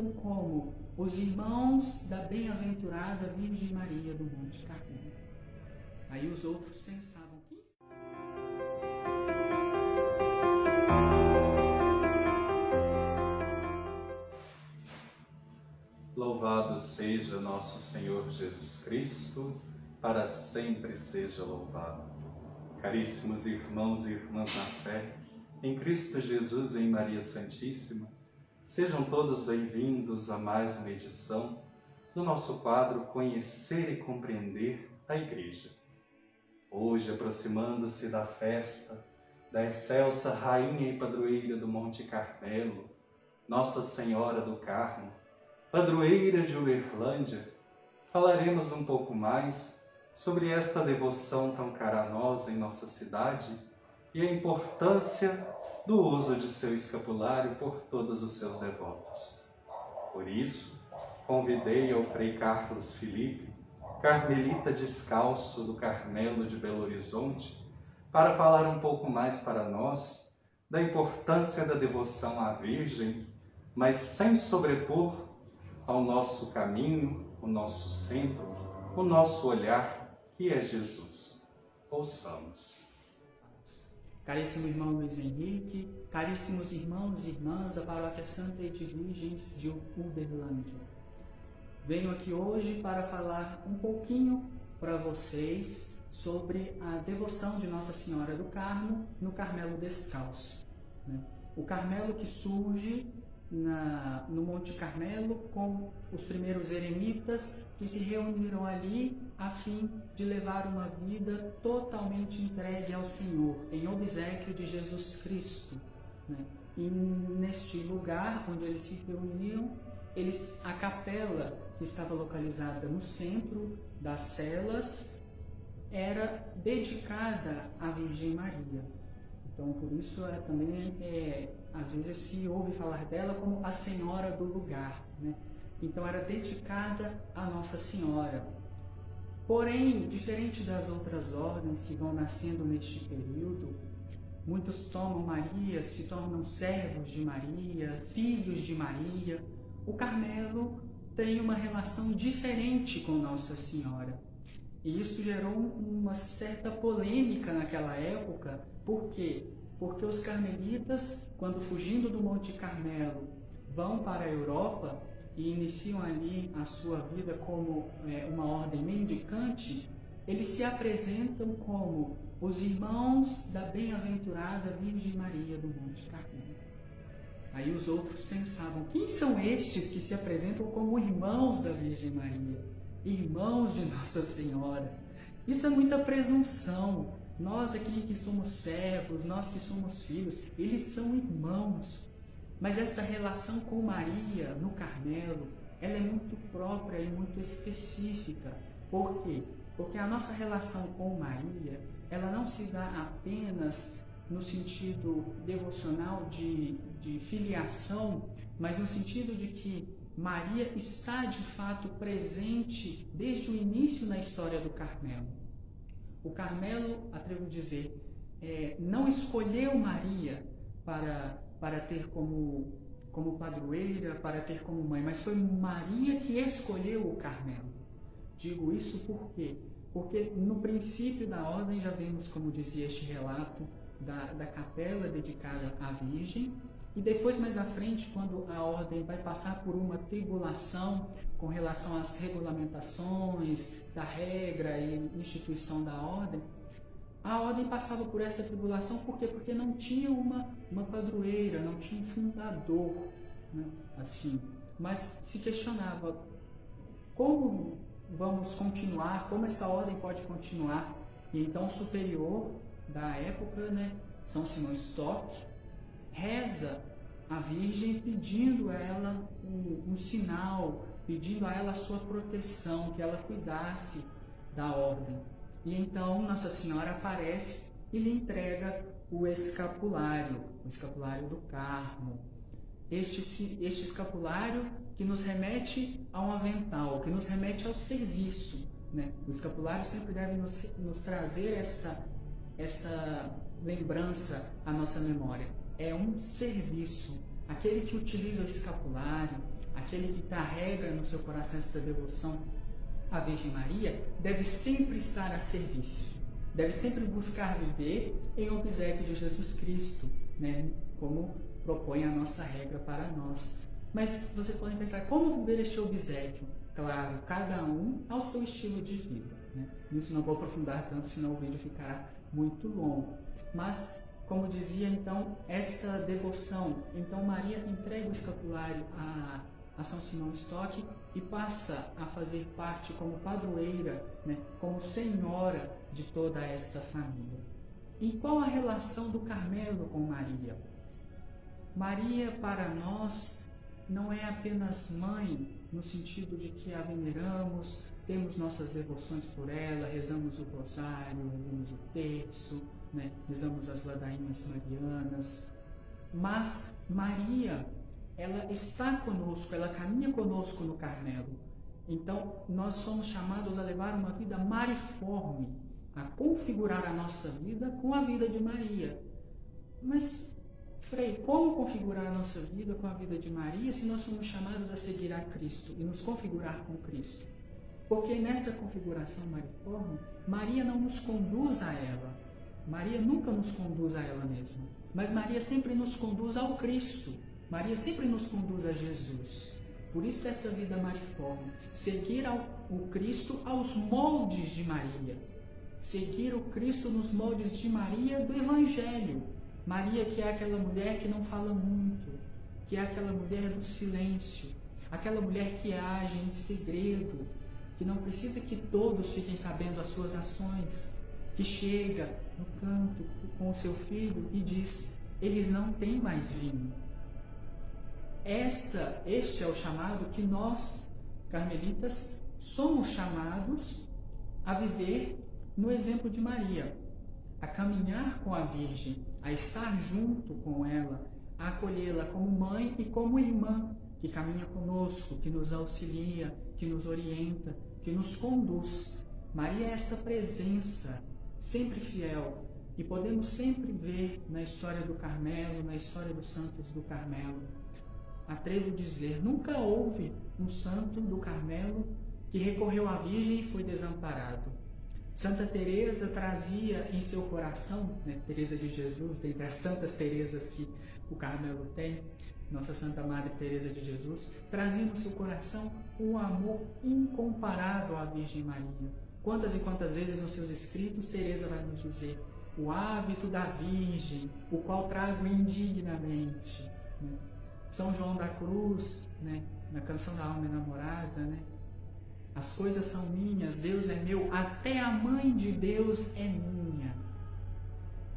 apresentam como os irmãos da bem-aventurada Virgem Maria do Monte Carmelo. Aí os outros pensavam, Louvado seja nosso Senhor Jesus Cristo, para sempre seja louvado. Caríssimos irmãos e irmãs na fé, em Cristo Jesus e em Maria Santíssima, sejam todos bem-vindos a mais uma edição do nosso quadro Conhecer e Compreender a Igreja. Hoje, aproximando-se da festa da excelsa Rainha e Padroeira do Monte Carmelo, Nossa Senhora do Carmo, padroeira de Uberlândia, falaremos um pouco mais sobre esta devoção tão cara a nós em nossa cidade e a importância do uso de seu escapulário por todos os seus devotos. Por isso, convidei ao Frei Carlos Felipe, carmelita descalço do Carmelo de Belo Horizonte, para falar um pouco mais para nós da importância da devoção à Virgem, mas sem sobrepor ao nosso caminho, o nosso centro, o nosso olhar, que é Jesus. Ouçamos. Caríssimo irmão Luiz Henrique, caríssimos irmãos e irmãs da Paróquia Santa e de Virgens de Uberlândia. Venho aqui hoje para falar um pouquinho para vocês sobre a devoção de Nossa Senhora do Carmo no Carmelo Descalço. O Carmelo que surge no Monte Carmelo com os primeiros eremitas que se reuniram ali a fim de levar uma vida totalmente entregue ao Senhor, em obséquio de Jesus Cristo. E neste lugar onde eles se reuniram, a capela que estava localizada no centro das celas era dedicada à Virgem Maria. Então, por isso, também, às vezes, se ouve falar dela como a Senhora do lugar. Então, era dedicada a Nossa Senhora. Porém, diferente das outras ordens que vão nascendo neste período, muitos tomam Maria, se tornam servos de Maria, filhos de Maria. O Carmelo tem uma relação diferente com Nossa Senhora. E isso gerou uma certa polêmica naquela época. Por quê? Porque os carmelitas, quando fugindo do Monte Carmelo, vão para a Europa e iniciam ali a sua vida como uma ordem mendicante, eles se apresentam como os irmãos da bem-aventurada Virgem Maria do Monte Carmelo. Aí os outros pensavam, quem são estes que se apresentam como irmãos da Virgem Maria? Irmãos de Nossa Senhora? Isso é muita presunção. Nós aqui que somos servos, nós que somos filhos, eles são irmãos. Mas esta relação com Maria no Carmelo, ela é muito própria e muito específica. Por quê? Porque a nossa relação com Maria, ela não se dá apenas no sentido devocional de filiação, mas no sentido de que Maria está de fato presente desde o início na história do Carmelo. O Carmelo, atrevo a dizer, não escolheu Maria para ter como padroeira, para ter como mãe, mas foi Maria que escolheu o Carmelo. Digo isso por quê? Porque no princípio da ordem já vemos, como dizia este relato, da capela dedicada à Virgem, e depois, mais à frente, quando a ordem vai passar por uma tribulação com relação às regulamentações da regra e instituição da ordem, a ordem passava por essa tribulação, por quê? Porque não tinha uma padroeira, não tinha um fundador, assim. Mas se questionava, como vamos continuar, como essa ordem pode continuar? E então o superior da época, São Simão Stock, reza a Virgem pedindo a ela um sinal, pedindo a ela a sua proteção, que ela cuidasse da ordem. E então Nossa Senhora aparece e lhe entrega o escapulário do Carmo. Este escapulário que nos remete a um avental, que nos remete ao serviço. O escapulário sempre deve nos trazer essa lembrança à nossa memória. É um serviço. Aquele que utiliza o escapulário, aquele que carrega no seu coração esta devoção à Virgem Maria, deve sempre estar a serviço, deve sempre buscar viver em obséquio de Jesus Cristo, né? Como propõe a nossa regra para nós. Mas vocês podem perguntar, como viver este obséquio? Claro, cada um ao seu estilo de vida, né? Nisso não vou aprofundar tanto, senão o vídeo ficará muito longo. Mas, como dizia, então, essa devoção, então Maria entrega o escapulário a São Simão Stock e passa a fazer parte como padroeira, né? Como senhora de toda esta família. E qual a relação do Carmelo com Maria? Maria, para nós, não é apenas mãe, no sentido de que a veneramos, temos nossas devoções por ela, rezamos o rosário, rezamos o terço, né? Rezamos as ladainhas marianas. Mas Maria, ela está conosco, ela caminha conosco no Carmelo. Então, nós somos chamados a levar uma vida mariforme, a configurar a nossa vida com a vida de Maria. Mas, Frei, como configurar a nossa vida com a vida de Maria se nós somos chamados a seguir a Cristo e nos configurar com Cristo? Porque nessa configuração mariforme, Maria não nos conduz a ela. Maria nunca nos conduz a ela mesma. Mas Maria sempre nos conduz ao Cristo. Maria sempre nos conduz a Jesus. Por isso essa vida mariforme. Seguir o Cristo aos moldes de Maria. Seguir o Cristo nos moldes de Maria do Evangelho. Maria, que é aquela mulher que não fala muito, que é aquela mulher do silêncio, aquela mulher que age em segredo, que não precisa que todos fiquem sabendo as suas ações, que chega no canto com o seu filho e diz, eles não têm mais vinho. Este é o chamado que nós, carmelitas, somos chamados a viver no exemplo de Maria, a caminhar com a Virgem, a estar junto com ela, a acolhê-la como mãe e como irmã, que caminha conosco, que nos auxilia, que nos orienta, que nos conduz. Maria é essa presença sempre fiel, e podemos sempre ver na história do Carmelo, na história dos santos do Carmelo. Atrevo dizer, nunca houve um santo do Carmelo que recorreu à Virgem e foi desamparado. Santa Teresa trazia em seu coração, né, Teresa de Jesus, dentre as tantas Teresas que o Carmelo tem, Nossa Santa Madre Teresa de Jesus, trazia no seu coração um amor incomparável à Virgem Maria. Quantas e quantas vezes nos seus escritos Teresa vai nos dizer, o hábito da Virgem, o qual trago indignamente. Né? São João da Cruz, né, na canção da Alma Enamorada, né? As coisas são minhas, Deus é meu, até a mãe de Deus é minha.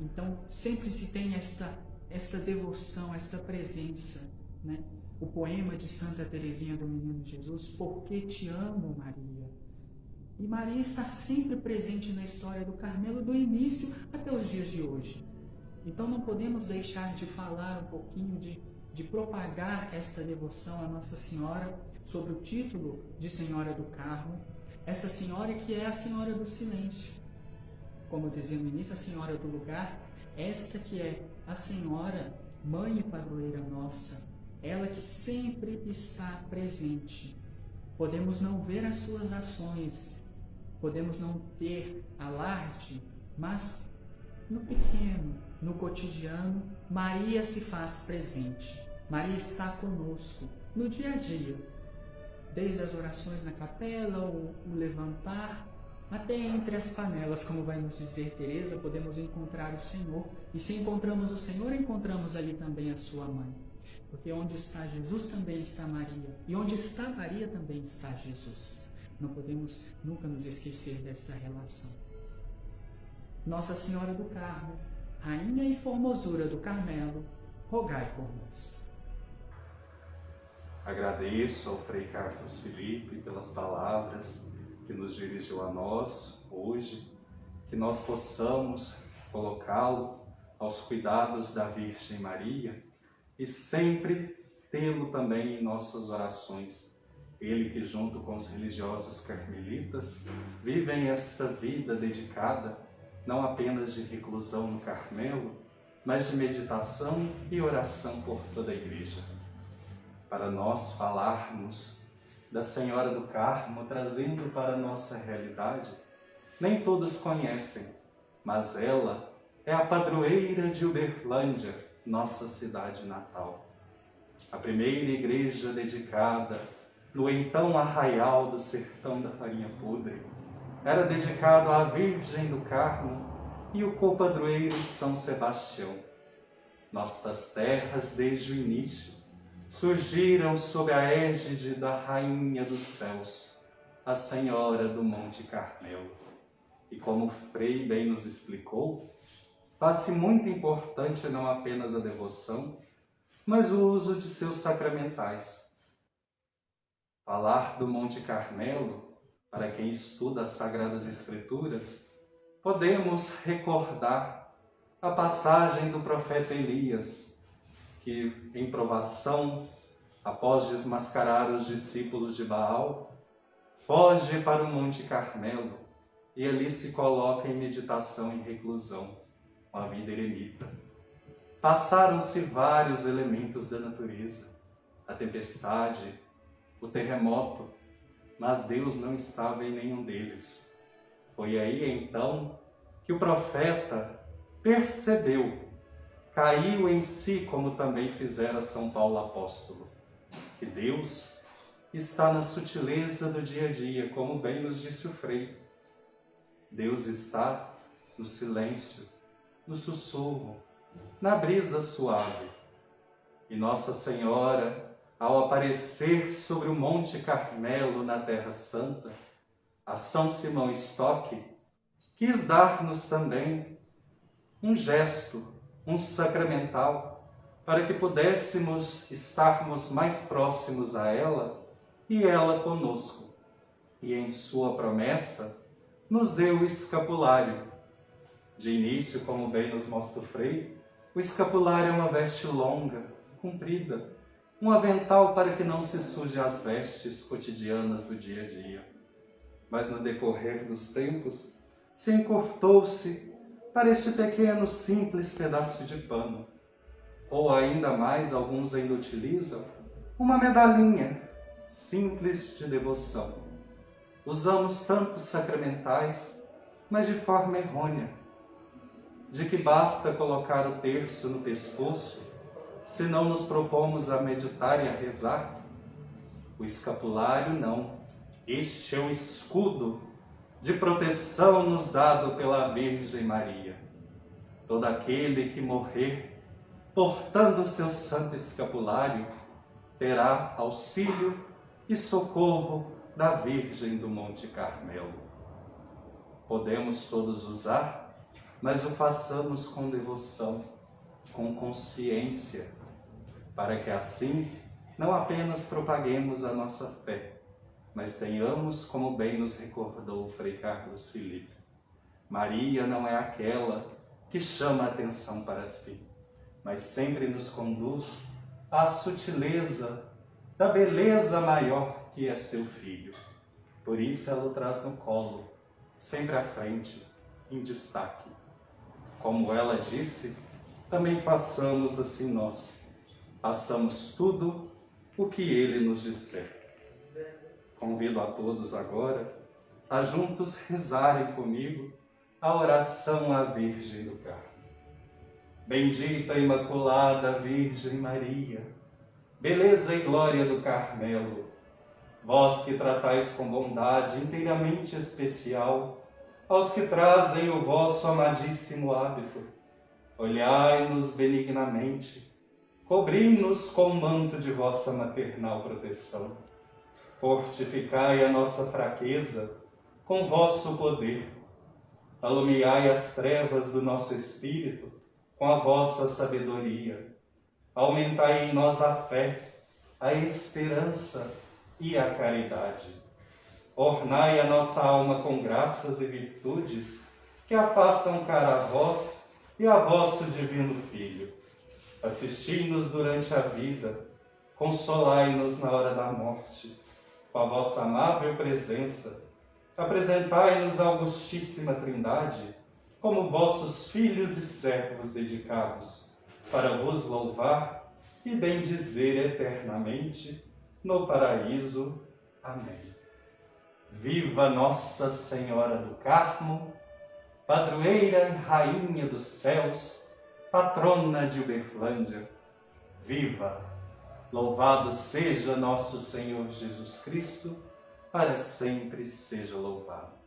Então, sempre se tem esta devoção, esta presença, né? O poema de Santa Teresinha do Menino Jesus, Porque te amo, Maria. E Maria está sempre presente na história do Carmelo, do início até os dias de hoje. Então, não podemos deixar de falar um pouquinho, de propagar esta devoção à Nossa Senhora, sob o título de Senhora do Carmo, essa senhora que é a Senhora do Silêncio. Como dizia no início, a Senhora do Lugar, esta que é a Senhora, Mãe e Padroeira nossa, ela que sempre está presente. Podemos não ver as suas ações, podemos não ter alarde, mas no pequeno, no cotidiano, Maria se faz presente. Maria está conosco no dia a dia, desde as orações na capela, o levantar, até entre as panelas, como vai nos dizer Teresa, podemos encontrar o Senhor. E se encontramos o Senhor, encontramos ali também a sua mãe. Porque onde está Jesus também está Maria. E onde está Maria também está Jesus. Não podemos nunca nos esquecer dessa relação. Nossa Senhora do Carmo, Rainha e Formosura do Carmelo, rogai por nós. Agradeço ao Frei Carlos Felipe pelas palavras que nos dirigiu a nós hoje, que nós possamos colocá-lo aos cuidados da Virgem Maria e sempre tê-lo também em nossas orações. Ele que, junto com os religiosos carmelitas, vivem esta vida dedicada não apenas de reclusão no Carmelo, mas de meditação e oração por toda a Igreja. para nós falarmos da Senhora do Carmo, trazendo para a nossa realidade, nem todos conhecem, mas ela é a padroeira de Uberlândia, nossa cidade natal. A primeira igreja dedicada no então arraial do sertão da farinha podre era dedicado à Virgem do Carmo e o copadroeiro São Sebastião. Nossas terras, desde o início, surgiram sob a égide da Rainha dos Céus, a Senhora do Monte Carmelo. E como o Frei bem nos explicou, faz-se muito importante não apenas a devoção, mas o uso de seus sacramentais. Falar do Monte Carmelo, para quem estuda as Sagradas Escrituras, podemos recordar a passagem do profeta Elias, que em provação, após desmascarar os discípulos de Baal, foge para o Monte Carmelo e ali se coloca em meditação e reclusão, com a vida eremita. Passaram-se vários elementos da natureza, a tempestade, o terremoto, mas Deus não estava em nenhum deles. Foi aí então que o profeta percebeu, caiu em si, como também fizera São Paulo apóstolo, que Deus está na sutileza do dia a dia, como bem nos disse o Frei. Deus está no silêncio, no sussurro, na brisa suave. E Nossa Senhora, ao aparecer sobre o Monte Carmelo na Terra Santa, a São Simão Stock, quis dar-nos também um gesto, um sacramental, para que pudéssemos estarmos mais próximos a ela e ela conosco. E em sua promessa, nos deu o escapulário. De início, como bem nos mostra o Frei, o escapulário é uma veste longa, comprida, um avental para que não se suje as vestes cotidianas do dia a dia. Mas no decorrer dos tempos, se encurtou-se para este pequeno, simples pedaço de pano. Ou ainda mais, alguns ainda utilizam, uma medalhinha simples de devoção. Usamos tantos sacramentais, mas de forma errônea, de que basta colocar o terço no pescoço, se não nos propomos a meditar e a rezar. O escapulário não. Este é o escudo de proteção nos dado pela Virgem Maria. Todo aquele que morrer portando o seu santo escapulário terá auxílio e socorro da Virgem do Monte Carmelo. Podemos todos usar, mas o façamos com devoção, com consciência, para que assim não apenas propaguemos a nossa fé, mas tenhamos, como bem nos recordou o Frei Carlos Felipe, Maria não é aquela que chama a atenção para si, mas sempre nos conduz à sutileza da beleza maior que é seu Filho. Por isso ela o traz no colo, sempre à frente, em destaque. Como ela disse, também façamos assim nós. Façamos tudo o que Ele nos disser. Convido a todos agora a juntos rezarem comigo a oração à Virgem do Carmo. Bendita Imaculada Virgem Maria, beleza e glória do Carmelo, vós que tratais com bondade inteiramente especial aos que trazem o vosso amadíssimo hábito, olhai-nos benignamente, cobri-nos com o manto de vossa maternal proteção, fortificai a nossa fraqueza com vosso poder, alumiai as trevas do nosso espírito com a vossa sabedoria, aumentai em nós a fé, a esperança e a caridade. Ornai a nossa alma com graças e virtudes que a façam cara a vós e a vosso divino Filho. Assisti-nos durante a vida, consolai-nos na hora da morte. Com a vossa amável presença, apresentai-nos a Augustíssima Trindade como vossos filhos e servos dedicados, para vos louvar e bendizer eternamente no paraíso. Amém. Viva Nossa Senhora do Carmo, padroeira e rainha dos céus, patrona de Uberlândia. Viva! Louvado seja nosso Senhor Jesus Cristo, para sempre seja louvado.